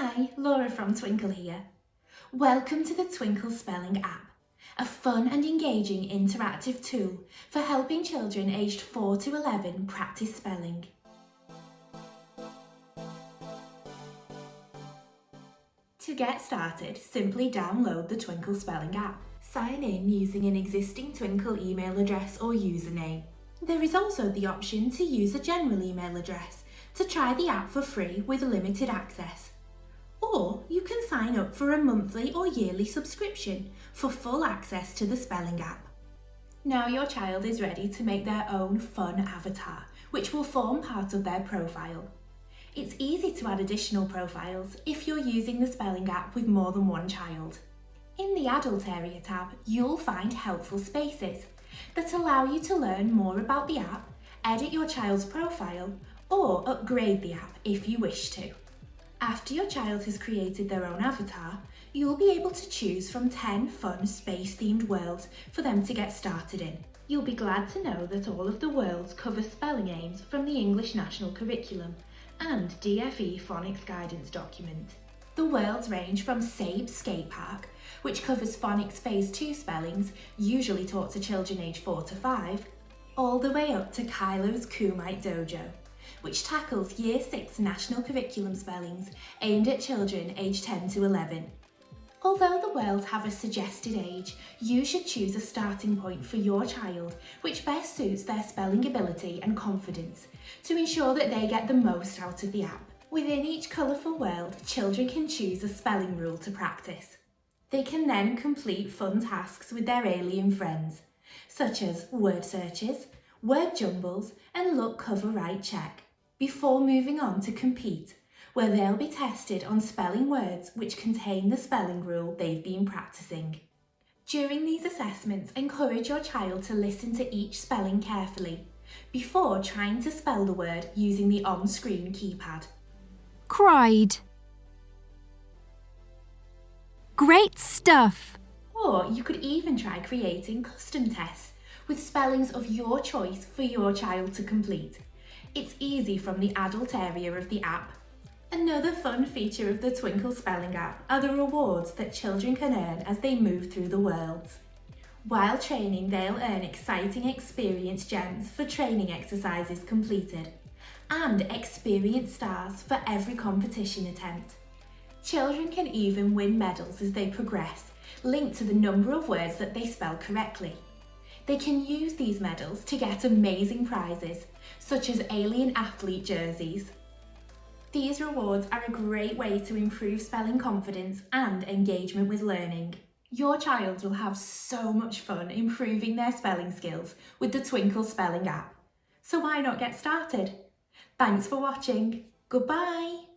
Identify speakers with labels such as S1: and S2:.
S1: Hi, Laura from Twinkl here. Welcome to the Twinkl Spelling app, a fun and engaging interactive tool for helping children aged 4 to 11 practice spelling. To get started, simply download the Twinkl Spelling app. Sign in using an existing Twinkl email address or username. There is also the option to use a general email address to try the app for free with limited access. Or you can sign up for a monthly or yearly subscription for full access to the spelling app. Now your child is ready to make their own fun avatar, which will form part of their profile. It's easy to add additional profiles if you're using the spelling app with more than one child. In the Adult Area tab, you'll find helpful spaces that allow you to learn more about the app, edit your child's profile, or upgrade the app if you wish to. After your child has created their own avatar, you'll be able to choose from 10 fun space-themed worlds for them to get started in. You'll be glad to know that all of the worlds cover spelling aims from the English National Curriculum and DFE Phonics Guidance document. The worlds range from Sabe's Skate Park, which covers Phonics Phase 2 spellings, usually taught to children aged 4 to 5, all the way up to Kylo's Kumite Dojo, which tackles Year 6 National Curriculum spellings aimed at children aged 10 to 11. Although the worlds have a suggested age, you should choose a starting point for your child which best suits their spelling ability and confidence to ensure that they get the most out of the app. Within each colourful world, children can choose a spelling rule to practice. They can then complete fun tasks with their alien friends, such as word searches, word jumbles and look cover right check, before moving on to compete, where they'll be tested on spelling words which contain the spelling rule they've been practicing. During these assessments, encourage your child to listen to each spelling carefully before trying to spell the word using the on-screen keypad.
S2: Cried. Great stuff!
S1: Or you could even try creating custom tests with spellings of your choice for your child to complete. It's easy from the adult area of the app. Another fun feature of the Twinkl Spelling app are the rewards that children can earn as they move through the worlds. While training, they'll earn exciting experience gems for training exercises completed and experience stars for every competition attempt. Children can even win medals as they progress, linked to the number of words that they spell correctly. They can use these medals to get amazing prizes, such as alien athlete jerseys. These rewards are a great way to improve spelling confidence and engagement with learning. Your child will have so much fun improving their spelling skills with the Twinkl Spelling app. So why not get started? Thanks for watching. Goodbye.